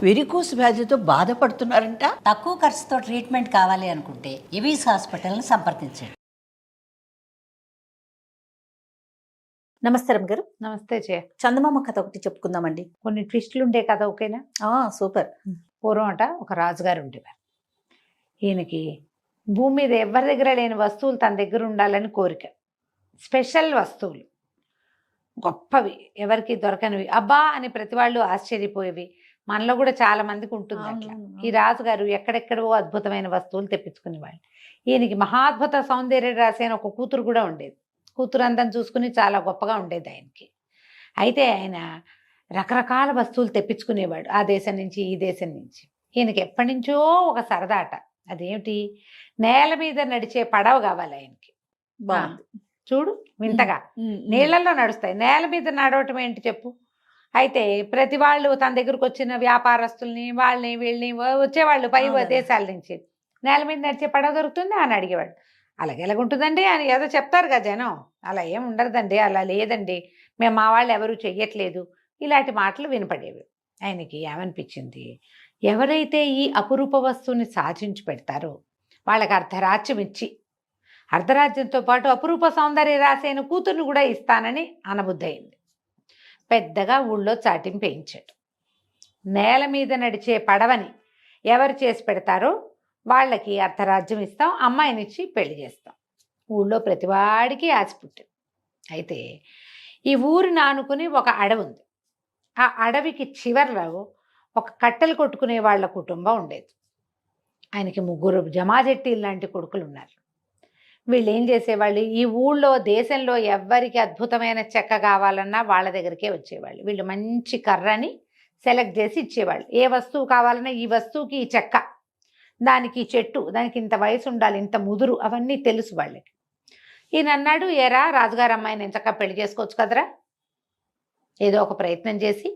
Varicose వ్యాధితో బాధపడుతున్నారంట. తక్కువ ఖర్చుతో ట్రీట్మెంట్ కావాలి అనుకుంటే ఎవిస్ హాస్పిటల్ని సంప్రదించండి. నమస్తే రమ్య గారు. నమస్తే జయ. చందమామ కథ ఒకటి చెప్పుకుందామండి. కొన్ని ట్విస్టులు ఉండే కథ ఓకేనా? సూపర్. పూర్వం ఒక రాజుగారు ఉండేవారు. ఈయనకి భూమి మీద ఎవరి దగ్గర లేని వస్తువులు తన దగ్గర ఉండాలని కోరిక. స్పెషల్ వస్తువులు, గొప్పవి, ఎవరికి దొరకనివి, అబ్బా అని ప్రతి వాళ్ళు ఆశ్చర్యపోయేవి. మనలో కూడా చాలా మందికి ఉంటుంది అట్లా. ఈ రాజుగారు ఎక్కడెక్కడో అద్భుతమైన వస్తువులు తెప్పించుకునేవాళ్ళు. ఈయనకి మహాద్భుత సౌందర్య రాశి అని ఒక కూతురు కూడా ఉండేది. కూతురు అందం చూసుకుని చాలా గొప్పగా ఉండేది ఆయనకి. అయితే ఆయన రకరకాల వస్తువులు తెప్పించుకునేవాడు, ఆ దేశం నుంచి ఈ దేశం నుంచి. ఈయనకి ఎప్పటి నుంచో ఒక సరదాట. అదేమిటి, నేల మీద నడిచే పడవ కావాలి ఆయనకి. బాగుంది. చూడు వింతగా, నీళ్లలో నడుస్తాయి, నేల మీద నడవటం ఏంటి చెప్పు. అయితే ప్రతి వాళ్ళు తన దగ్గరకు వచ్చిన వ్యాపారస్తుల్ని వాళ్ళని వీళ్ళని వచ్చేవాళ్ళు పై దేశాల నుంచి, నేల మీద నడిచే పడవ దొరుకుతుంది అని అడిగేవాడు. అలాగే ఎలాగుంటుందండి అని ఏదో చెప్తారు కదా జనం. అలా ఏం ఉండదండి, అలా లేదండి, మేము మా వాళ్ళు ఎవరు చెయ్యట్లేదు, ఇలాంటి మాటలు వినపడేవి. ఆయనకి ఏమనిపించింది, ఎవరైతే ఈ అపురూప వస్తువుని సాధించి పెడతారో వాళ్ళకి అర్ధరాజ్యం ఇచ్చి, అర్ధరాజ్యంతో పాటు అపురూప సౌందర్య రాసైన కూతుర్ని కూడా ఇస్తానని అనబుద్ధి అయింది. పెద్దగా ఊళ్ళో చాటింపు వేయించాడు. నేల మీద నడిచే పడవని ఎవరు చేసి పెడతారో వాళ్ళకి అర్ధరాజ్యం ఇస్తాం, అమ్మాయినిచ్చి పెళ్లి చేస్తాం. ఊళ్ళో ప్రతివాడికి ఆశ పుట్టింది. అయితే ఈ ఊరిని ఆనుకుని ఒక అడవి ఉంది. ఆ అడవికి చివర్లో ఒక కట్టెలు కొట్టుకునే వాళ్ళ కుటుంబం ఉండేది. ఆయనకి 3 జమాజెట్టీలు లాంటి కొడుకులు ఉన్నారు. వీళ్ళు ఏం చేసేవాళ్ళు, ఈ ఊళ్ళో దేశంలో ఎవ్వరికి అద్భుతమైన చెక్క కావాలన్నా వాళ్ళ దగ్గరికే వచ్చేవాళ్ళు. వీళ్ళు మంచి కర్రని సెలెక్ట్ చేసి ఇచ్చేవాళ్ళు. ఏ వస్తువు కావాలన్నా ఈ వస్తువుకి ఈ చెక్క, దానికి చెట్టు, దానికి ఇంత వయసు ఉండాలి, ఇంత ముదురు, అవన్నీ తెలుసు వాళ్ళకి. ఈయన అన్నాడు, ఏరా రాజుగారు అమ్మాయిని ఎంచక్క పెళ్లి చేసుకోవచ్చు కదరా, ఏదో ఒక ప్రయత్నం చేసి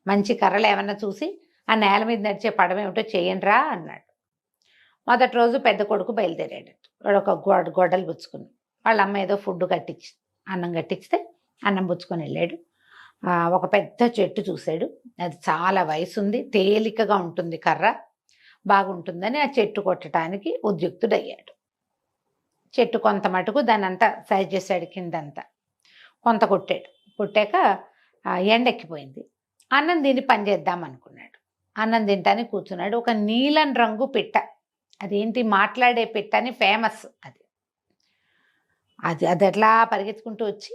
మంచి కర్రలు ఏమన్నా చూసి ఆ నేల మీద నడిచే పడవ ఏమిటో చేయండిరా అన్నాడు. మొదటి రోజు పెద్ద కొడుకు బయలుదేరాడు. వాడు ఒక గొడ్డలు పుచ్చుకుని, వాళ్ళ అమ్మ ఏదో ఫుడ్ కట్టించి అన్నం కట్టిస్తే అన్నం పుచ్చుకొని వెళ్ళాడు. ఒక పెద్ద చెట్టు చూశాడు. అది చాలా వయసు ఉంది, తేలికగా ఉంటుంది, కర్ర బాగుంటుందని ఆ చెట్టు కొట్టడానికి ఉద్యుక్తుడయ్యాడు. చెట్టు కొంత మటుకు దాన్ని అంతా సైజ్ చేశాడు, కిందంతా కొంత కొట్టాడు. కొట్టాక ఎండెక్కిపోయింది. అన్నం తిని పని చేద్దాం అనుకున్నాడు. అన్నం తింటానికి కూర్చున్నాడు. ఒక నీలం రంగు పిట్ట, అదేంటి మాట్లాడే పిట్ట అని ఫేమస్. అది ఎట్లా పరిగెత్తుకుంటూ వచ్చి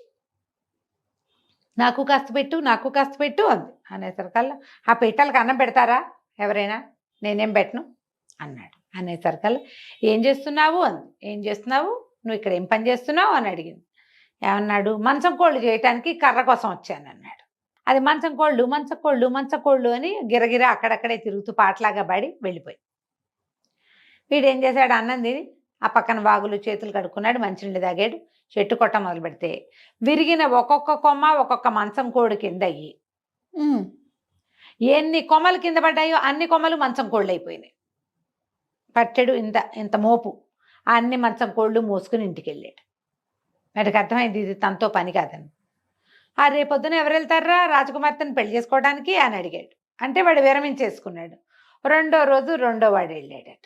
నాకు కాస్త పెట్టు, నాకు కాస్త పెట్టు అంది. అనేసరికల్లా ఆ పిట్టలకు అన్నం పెడతారా ఎవరైనా, నేనేం పెట్టను అన్నాడు. అనేసరికల్లా ఏం చేస్తున్నావు అంది. ఏం చేస్తున్నావు, నువ్వు ఇక్కడ ఏం పని చేస్తున్నావు అని అడిగింది. ఏమన్నాడు, మంచం కోళ్ళు చేయటానికి కర్ర కోసం వచ్చాను అన్నాడు. అది మంచం కోళ్ళు మంచం కోళ్ళు మంచం కోళ్ళు అని గిరగిర అక్కడక్కడే తిరుగుతూ పాటలాగా పడి వెళ్ళిపోయి, వీడేం చేశాడు, అన్నం తిని ఆ పక్కన వాగులు చేతులు కడుక్కున్నాడు, మంచినీళ్ళు తాగాడు. చెట్టు కొట్ట మొదలు పెడితే విరిగిన ఒక్కొక్క కొమ్మ ఒక్కొక్క మంచం కోడి కింద అయ్యి, ఎన్ని కొమ్మలు కింద పడ్డాయో అన్ని కొమ్మలు మంచం కోళ్ళు అయిపోయినాయి. పట్టెడు ఇంత మోపు, ఆ అన్ని మంచం కోళ్ళు మోసుకుని ఇంటికి వెళ్ళాడు. వాడికి అర్థమైంది ఇది తనతో పని కాదని. రేపొద్దున ఎవరు వెళ్తారా రాజకుమార్తెను పెళ్లి చేసుకోవడానికి అని అడిగాడు. అంటే వాడు విరమించేసుకున్నాడు. రెండో రోజు రెండో వాడు వెళ్ళాడట.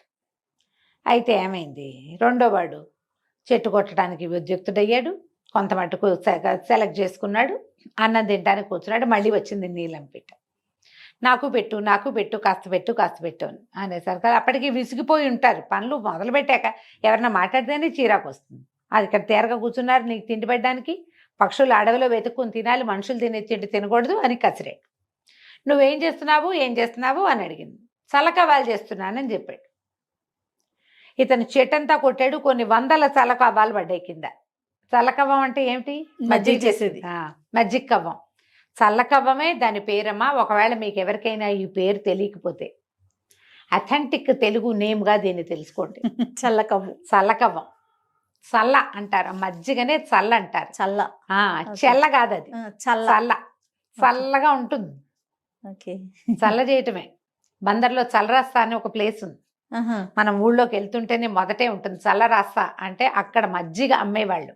అయితే ఏమైంది, రెండో వాడు చెట్టు కొట్టడానికి ఉద్యుక్తుడయ్యాడు. కొంత మటుకు సెలెక్ట్ చేసుకున్నాడు. అన్నం తినడానికి కూర్చున్నాడు. మళ్ళీ వచ్చింది నీలం పిట్ట. నాకు పెట్టు, నాకు పెట్టు, కాస్త పెట్టు, కాస్త పెట్టు అని అనేసరికి అప్పటికి విసిగిపోయి ఉంటారు. పనులు మొదలు పెట్టాక ఎవరన్నా మాట్లాడితేనే చీరాకు వస్తుంది. అది ఇక్కడ తేరగా కూర్చున్నారు, నీకు తిండి పెట్టడానికి, పక్షులు అడవిలో వెతుక్కుని తినాలి, మనుషులు తినే తిండి తినకూడదు అని కసిరాడు. నువ్వేం చేస్తున్నావు, ఏం చేస్తున్నావు అని అడిగింది. చలకవాలు చేస్తున్నానని చెప్పాడు. ఇతను చెట్టంతా కొట్టాడు. కొన్ని 100 చలకవ్వాలు పడ్డాయి కింద. చల్లకవ్వం అంటే ఏమిటి, మజ్జిగ చేసేది. మజ్జిగ కవ్వం. చల్లకవ్వమే దాని పేరమ్మా. ఒకవేళ మీకు ఎవరికైనా ఈ పేరు తెలియకపోతే అథెంటిక్ తెలుగు నేమ్గా దీన్ని తెలుసుకోండి. చల్లకవ్వు, చల్లకవ్వం. చల్ల అంటారు, మజ్జిగనే చల్ల అంటారు. చల్ల, చెల్ల కాదు అది, చల్ల, చల్లగా ఉంటుంది. చల్ల చేయటమే. బందర్లో చల్లరాస్తా అని ఒక ప్లేస్ ఉంది. మనం ఊళ్ళోకి వెళ్తుంటేనే మొదటే ఉంటుంది చల్లరాస్తా అంటే. అక్కడ మజ్జిగ అమ్మేవాళ్ళు.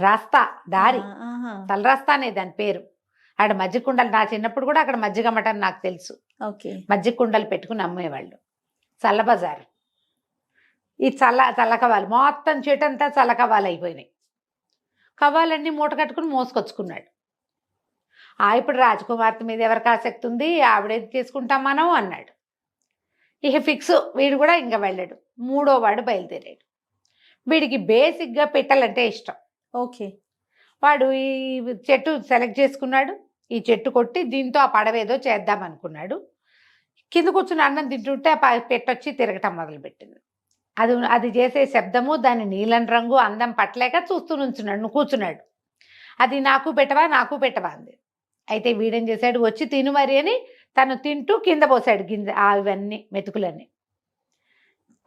రాస్తా దారి, చల్లరాస్తా అనే దాని పేరు. ఆడ మజ్జిగ కుండలు, నా చిన్నప్పుడు కూడా అక్కడ మజ్జిగ అమ్మటం నాకు తెలుసు. ఓకే. మజ్జిగ కుండలు పెట్టుకుని అమ్మేవాళ్ళు. చల్ల బజారు. ఈ చల్లకవ్వాలి మొత్తం చెట్టంతా చల్లకవ్వాలి అయిపోయినాయి. కవ్వాలన్నీ మూట కట్టుకుని మోసుకొచ్చుకున్నాడు. ఇప్పుడు రాజకుమార్తె మీద ఎవరికి ఆసక్తి ఉంది, ఆవిడేది తీసుకుంటాం మనం అన్నాడు. ఇక ఫిక్స్, వీడు కూడా ఇంకా వెళ్ళాడు. 3వ వాడు బయలుదేరాడు. వీడికి బేసిక్గా పిట్టలంటే ఇష్టం. ఓకే. వాడు ఈ చెట్టు సెలెక్ట్ చేసుకున్నాడు. ఈ చెట్టు కొట్టి దీంతో ఆ పడవేదో చేద్దాం అనుకున్నాడు. కింద కూర్చుని అన్నం తింటుంటే ఆ పెట్టొచ్చి తిరగటం మొదలుపెట్టింది. అది చేసే శబ్దము, దాని నీలం రంగు అందం పట్టలేక చూస్తూ నుంచున్నాడు, కూర్చున్నాడు. అది నాకు పెట్టవా అంది. అయితే వీడేం చేశాడు, వచ్చి తిను మరి అని తను తింటూ కింద పోసాడు గింజ అవన్నీ మెతుకులన్నీ.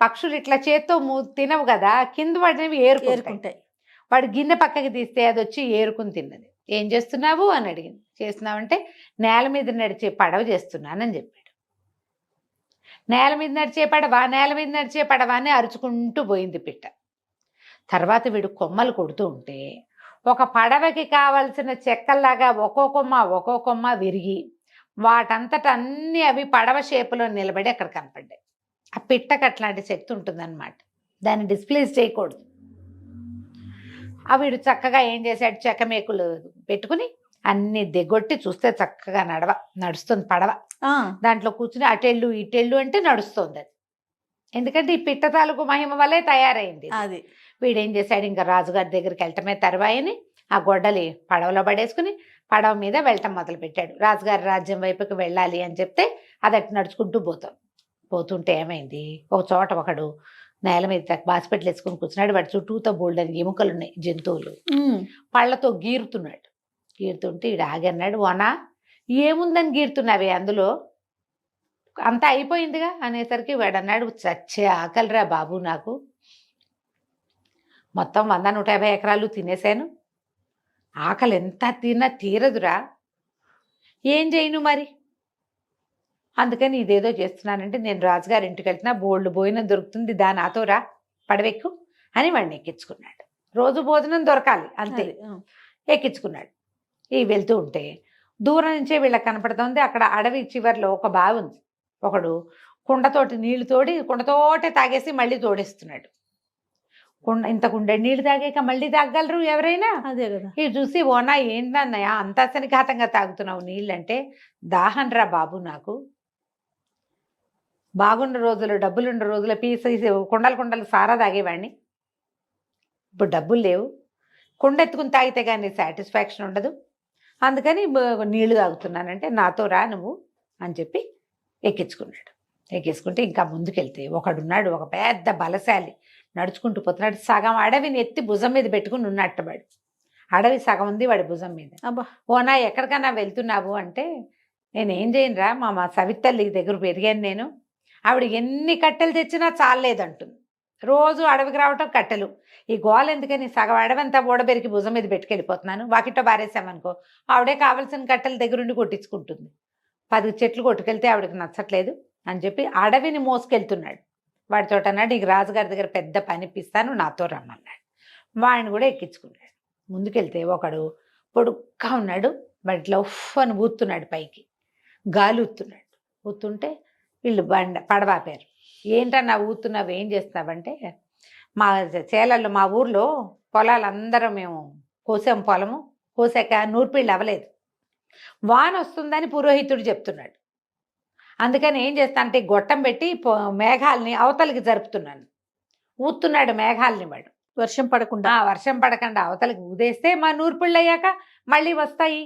పక్షులు ఇట్లా చేత్తో తినవు కదా, కింద పడినవి ఏరుకుంటాయి. వాడు గిన్నె పక్కకి తీస్తే అది వచ్చి ఏరుకుని తిన్నది. ఏం చేస్తున్నావు అని అడిగింది. చేస్తున్నావంటే నేల మీద నడిచే పడవ చేస్తున్నానని చెప్పాడు. నేల మీద నడిచే పడవ అని అరుచుకుంటూ పోయింది పిట్ట. తర్వాత వీడు కొమ్మలు కొడుతూ ఉంటే ఒక పడవకి కావలసిన చెక్కల్లాగా ఒక్కో కొమ్మ విరిగి వాటంతట అన్నీ అవి పడవ షేపులో నిలబడి అక్కడ కనపడ్డాయి. ఆ పిట్టకు అట్లాంటి శక్తి ఉంటుందన్నమాట. దాన్ని డిస్ప్లేస్ చేయకూడదు. వీడు చక్కగా ఏం చేశాడు, చెక్క మేకులు పెట్టుకుని అన్ని దిగొట్టి చూస్తే చక్కగా నడుస్తుంది పడవ. దాంట్లో కూర్చుని అటెళ్ళు ఇటెళ్ళు అంటే నడుస్తుంది అది. ఎందుకంటే ఈ పిట్ట తాలూకు మహిమ వల్లే తయారైంది అది. వీడేం చేశాడు, ఇంకా రాజుగారి దగ్గరికి వెళ్ళటమే తర్వాయని ఆ గొడ్డలి పడవలో పడేసుకుని పడవ మీద వెళ్ళటం మొదలుపెట్టాడు. రాజుగారి రాజ్యం వైపుకి వెళ్ళాలి అని చెప్తే అది అటు నడుచుకుంటూ పోతుంటే ఏమైంది, ఒక చోట ఒకడు నేల మీద బాసిపెట్లు వేసుకుని కూర్చున్నాడు. వాడి చుట్టూతో బోల్డని ఎముకలు ఉన్నాయి, జంతువులు. పళ్ళతో గీరుతుంటే ఈడు ఆగి అన్నాడు, ఓనా ఏముందని గీరుతున్నావే అందులో, అంతా అయిపోయిందిగా అనేసరికి వాడు అన్నాడు, చచ్చే ఆకలిరా బాబు, నాకు మొత్తం 100-150 ఎకరాలు తినేశాను, ఆకలి ఎంత తిన్నా తీరదురా, ఏం చేయను మరి, అందుకని ఇదేదో చేస్తున్నానంటే నేను రాజుగారి ఇంటికి వెళ్తున్నా, బోల్డ్ భోజనం దొరుకుతుంది, దా నాతో రా, పడవెక్కు అని వాడిని ఎక్కించుకున్నాడు. రోజు భోజనం దొరకాలి అంతే. ఎక్కించుకున్నాడు. వెళ్తూ ఉంటే దూరం నుంచే వీళ్ళకి కనపడుతుంది, అక్కడ అడవి చివరిలో ఒక బావి ఉంది. ఒకడు కుండతోటి నీళ్లు తోడి కుండతోటే తాగేసి మళ్ళీ తోడేస్తున్నాడు. ఇంత కుండ నీళ్లు తాగాక మళ్ళీ తాగలరు ఎవరైనా? అదే కదా. ఇది చూసి, ఓనా ఏంటన్నయ్య అంత అసనిఘాతంగా తాగుతున్నావు నీళ్ళు అంటే, దాహం రా బాబు, నాకు బాగున్న రోజులు డబ్బులున్న రోజులు పీసేసి కుండలు సారా తాగేవాడిని, ఇప్పుడు డబ్బులు లేవు, కుండ ఎత్తుకుని తాగితే కానీ సాటిస్ఫాక్షన్ ఉండదు, అందుకని నీళ్లు తాగుతున్నానంటే నాతో రా నువ్వు అని చెప్పి ఎక్కించుకున్నాడు. ఎక్కించుకుంటే ఇంకా ముందుకెళ్తే ఒకడున్నాడు, ఒక పెద్ద బలశాలి, నడుచుకుంటూ పోతున్నాడు. సగం అడవిని ఎత్తి భుజం మీద పెట్టుకుని ఉన్నట్టు వాడు. అడవి సగం ఉంది వాడి భుజం మీద. ఓనా ఎక్కడికన్నా వెళ్తున్నావు అంటే, నేనేం చేయనురా, మా సవితల్లి దగ్గర పెరిగాను నేను, ఆవిడ ఎన్ని కట్టెలు తెచ్చినా చాలేదంటుంది. రోజు అడవికి రావటం కట్టెలు, ఈ గోల ఎందుకని సగం అడవంతా ఓడబెరికి భుజం మీద పెట్టుకెళ్ళిపోతున్నాను, వాకిట్లో బారేసామనుకో ఆవిడే కావాల్సిన కట్టెల దగ్గరుండి కొట్టించుకుంటుంది. 10 చెట్లు కొట్టుకెళ్తే ఆవిడకి నచ్చట్లేదు అని చెప్పి అడవిని మోసుకెళ్తున్నాడు. వాడితో అన్నాడు, నీకు రాజుగారి దగ్గర పెద్ద పని ఇప్పిస్తాను, నాతో రమ్మన్నాడు. వాడిని కూడా ఎక్కించుకున్నాడు. ముందుకెళ్తే ఒకడు పొడుగ్గా ఉన్నాడు, వాటిలో ఉఫ్ అని ఊతున్నాడు, పైకి గాలి ఊతుంటే వీళ్ళు పడవాపారు. ఏంటన్నా ఊతున్నావు, ఏం చేస్తున్నావంటే, మా చేలల్లో మా ఊర్లో పొలాలందరం మేము కోసాం, పొలము కోసాక నూర్పిళ్ళు అవ్వలేదు, వాన వస్తుందని పురోహితుడు చెప్తున్నాడు, అందుకని ఏం చేస్తా అంటే గొట్టం పెట్టి మేఘాలని అవతలికి జరుపుతున్నాను. ఊతున్నాడు మేఘాలని వాడు, వర్షం పడకుండా అవతలికి ఊదేస్తే మా నూర్పిళ్ళు అయ్యాక మళ్ళీ వస్తాయి,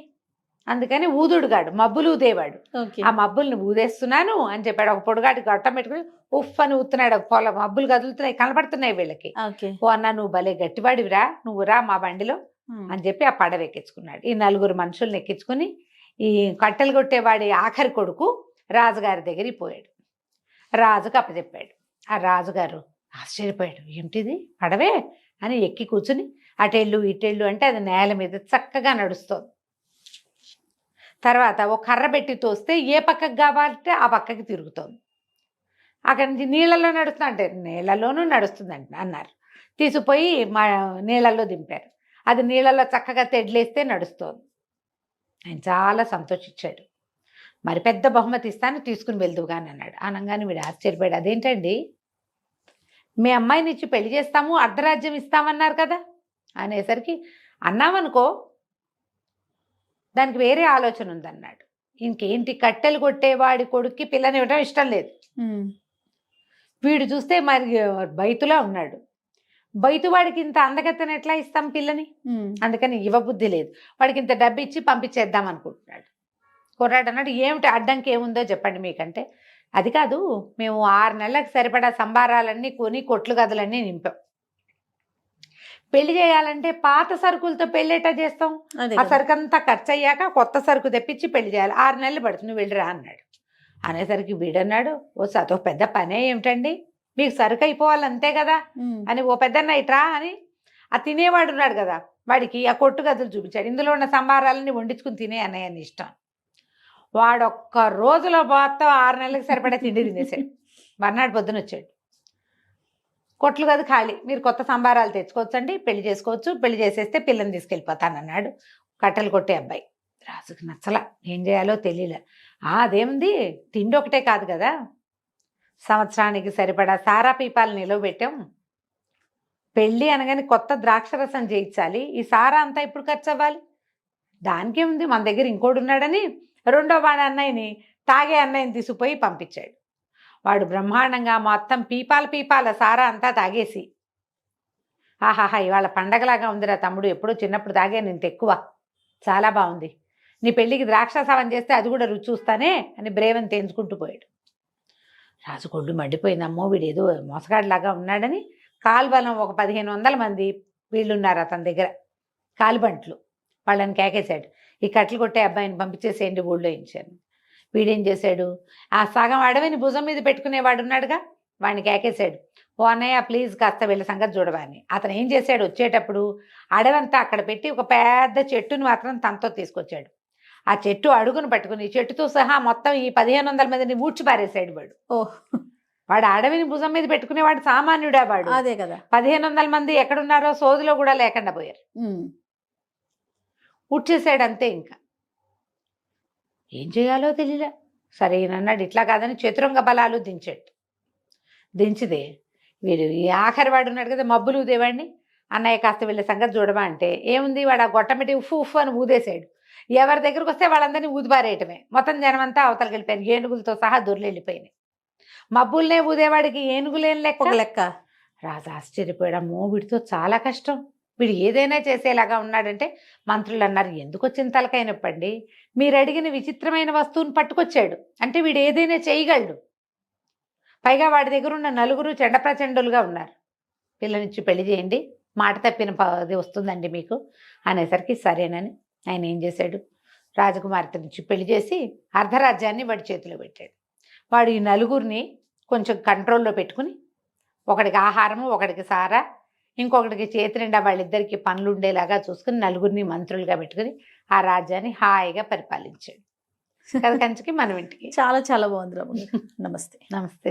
అందుకని ఊదుడుగాడు మబ్బులు ఊదేవాడు. ఆ మబ్బుల్ని ఊదేస్తున్నాను అని చెప్పాడు. ఒక పొడుగాటి గొట్టం పెట్టుకుని ఉఫ్ అని ఊతున్నాడు. పొలం మబ్బులు కదులుతున్నాయి, కనపడుతున్నాయి వీళ్ళకి. ఓ అన్న నువ్వు భలే గట్టివాడివిరా, నువ్వు రా మా బండిలో అని చెప్పి ఆ పడవ ఎక్కించుకున్నాడు. ఈ 4 మనుషుల్ని ఎక్కించుకుని ఈ కట్టెలు కొట్టేవాడి ఆఖరి కొడుకు రాజుగారి దగ్గరికి పోయాడు. రాజుకు అప్పచెప్పాడు. ఆ రాజుగారు ఆశ్చర్యపోయాడు, ఏమిటిది పడవే అని ఎక్కి కూర్చుని అటెళ్ళు ఇటెళ్ళు అంటే అది నేల మీద చక్కగా నడుస్తోంది. తర్వాత ఒక కర్ర పెట్టి తోస్తే ఏ పక్కకు కావాలంటే ఆ పక్కకి తిరుగుతోంది. అక్కడి నుంచి నీళ్ళలో నడుస్తుంది అంటే నీళ్ళలోనూ నడుస్తుందంట అన్నారు. తీసుకుపోయి మా నీళ్ళల్లో దింపారు. అది నీళ్ళలో చక్కగా తెడ్లేస్తే నడుస్తోంది. ఆయన చాలా సంతోషించాడు. మరి పెద్ద బహుమతి ఇస్తాను, తీసుకుని వెళ్దువుగా అని అన్నాడు. అనగానే వీడు ఆశ్చర్యపోయాడు. అదేంటండి, మీ అమ్మాయిని ఇచ్చి పెళ్లి చేస్తాము, అర్ధరాజ్యం ఇస్తామన్నారు కదా అనేసరికి, అన్నామనుకో దానికి వేరే ఆలోచన ఉందన్నాడు. ఇంకేంటి, కట్టెలు కొట్టేవాడి కొడుక్కి పిల్లనివ్వడం ఇష్టం లేదు. వీడు చూస్తే మరి బైతులా ఉన్నాడు. బయటవాడికి ఇంత అందగత్తెను ఎట్లా ఇస్తాం పిల్లని, అందుకని ఇవ్వబుద్ధి లేదు. వాడికి ఇంత డబ్బు ఇచ్చి పంపించేద్దాం అనుకుంటున్నాడు. కుర్రాడు అన్నాడు, ఏమిటి అడ్డంకి ఏముందో చెప్పండి మీకంటే. అది కాదు, మేము 6 నెలలకు సరిపడా సంబారాలన్నీ కొని కొట్లు గదులన్నీ నింపాం. పెళ్లి చేయాలంటే పాత సరుకులతో పెళ్ళేటా చేస్తాం, ఆ సరుకు అంతా ఖర్చు అయ్యాక కొత్త సరుకు తెప్పించి పెళ్లి చేయాలి. 6 నెలలు పడుతుంది, వెళ్ళిరా అన్నాడు. అనేసరికి వీడన్నాడు, ఓ అదొక పెద్ద పనే ఏమిటండి, మీకు సరుకు అయిపోవాలి అంతే కదా అని, ఓ పెద్దన్న ఇట్రా అని ఆ తినేవాడు ఉన్నాడు కదా, వాడికి ఆ కొట్టు గదులు చూపించాడు. ఇందులో ఉన్న సంబారాలని వండించుకుని తినే అన్నయ్యని ఇష్టం. వాడు ఒక్క రోజులో మొత్తం 6 నెలలకు సరిపడా తిండి తినేసాడు. మర్నాడు పొద్దున వచ్చాడు, కొట్లు గది ఖాళీ, మీరు కొత్త సంబారాలు తెచ్చుకోవచ్చండి, పెళ్లి చేసుకోవచ్చు, పెళ్లి చేసేస్తే పిల్లని తీసుకెళ్ళిపోతానన్నాడు కట్టెలు కొట్టే అబ్బాయి. రాజుకు నచ్చల, ఏం చేయాలో తెలియలే. అదేముంది, తిండి ఒకటే కాదు కదా, సంవత్సరానికి సరిపడా సారా పీపాలు నిలవబెట్టాం, పెళ్ళి అనగానే కొత్త ద్రాక్షరసం చేయించాలి, ఈ సారా అంతా ఇప్పుడు ఖర్చు అవ్వాలి, దానికేముంది, మన దగ్గర ఇంకోడు ఉన్నాడని రెండో వాడి అన్నయ్యని, తాగే అన్నయ్యని తీసుకుపోయి పంపించాడు. వాడు బ్రహ్మాండంగా మొత్తం పీపాల సారా అంతా తాగేసి, ఆహాహా ఇవాళ పండగలాగా ఉందిరా తమ్ముడు, ఎప్పుడూ చిన్నప్పుడు తాగాను ఇంత ఎక్కువ, చాలా బాగుంది, నీ పెళ్ళికి ద్రాక్షాసవం చేస్తే అది కూడా రుచి చూస్తానే అని బ్రేవని తేంచుకుంటూ పోయాడు. రాజు కొళ్ళు మండిపోయిందమ్మో, వీడు ఏదో మోసగాడిలాగా ఉన్నాడని కాల్బలం ఒక 1500 మంది వీళ్ళున్నారు అతని దగ్గర, కాలిబంట్లు, వాళ్ళని కేకేశాడు, ఈ కట్టెలు కొట్టే అబ్బాయిని పంపించేసేయండి ఊళ్ళో ఇచ్చాను. వీడేం చేశాడు, ఆ సగం అడవిని భుజం మీద పెట్టుకునేవాడు ఉన్నాడుగా, వాడిని కేకేశాడు, ఓ అన్నయ్య ప్లీజ్ కాస్త వీళ్ళ సంగతి చూడవాని. అతను ఏం చేశాడు, వచ్చేటప్పుడు అడవంతా అక్కడ పెట్టి ఒక పెద్ద చెట్టుని మాత్రం తనతో తీసుకొచ్చాడు. ఆ చెట్టు అడుగును పట్టుకుని చెట్టుతో సహా మొత్తం ఈ 1500 మందిని ఊడ్చిపారేశాడు వాడు. వాడు అడవిని భుజం మీద పెట్టుకునేవాడు సామాన్యుడా వాడు, అదే కదా. 1500 మంది ఎక్కడున్నారో సోదిలో కూడా లేకుండా పోయారు. ఊడ్చేసాడు అంతే. ఇంకా ఏం చేయాలో తెలియలే. సరే ఈయనన్నాడు, ఇట్లా కాదని చతురంగ బలాలు దించాడు. దించిదే వీడు ఈ ఆఖరి వాడు ఉన్నాడు కదా మబ్బులు ఊదేవాడిని, అన్నయ్య కాస్త వీళ్ళ సంగతి చూడమా అంటే, ఏముంది వాడు ఆ గొట్టమిటి ఉఫ్ ఉఫ్ అని ఊదేశాడు. ఎవరి దగ్గరకు వస్తే వాళ్ళందరినీ ఊదిపారేయటమే. మొత్తం జనమంతా అవతలకి వెళ్ళిపోయారు, ఏనుగులతో సహా దొర్లు వెళ్ళిపోయినాయి. మబ్బుల్నే ఊదేవాడికి ఏనుగులేని లెక్క. రాజు ఆశ్చర్యపోయాడు, అమ్మో వీడితో చాలా కష్టం, వీడు ఏదైనా చేసేలాగా ఉన్నాడంటే. మంత్రులు అన్నారు, ఎందుకు వచ్చిన తలకైనప్పండి, మీరు అడిగిన విచిత్రమైన వస్తువుని పట్టుకొచ్చాడు అంటే వీడు ఏదైనా చేయగలడు. పైగా వాడి దగ్గర ఉన్న 4 చెండప్రచండులుగా ఉన్నారు, పిల్లనిచ్చి పెళ్లి చేయండి, మాట తప్పిన అది వస్తుందండి మీకు అనేసరికి సరేనని ఆయన ఏం చేశాడు, రాజకుమార్తెనిచ్చి పెళ్లి చేసి అర్ధరాజ్యాన్ని వాడి చేతిలో పెట్టాడు. వాడు ఈ 4 కొంచెం కంట్రోల్లో పెట్టుకుని, ఒకడికి ఆహారము, ఒకడికి సారా, ఇంకొకటికి చేతి నిండా వాళ్ళిద్దరికి పనులు ఉండేలాగా చూసుకుని 4 మంత్రులుగా పెట్టుకుని ఆ రాజ్యాన్ని హాయిగా పరిపాలించాడు. కంచికి మనం ఇంటికి. చాలా చాలా బాగుంది రమ్య. నమస్తే. నమస్తే.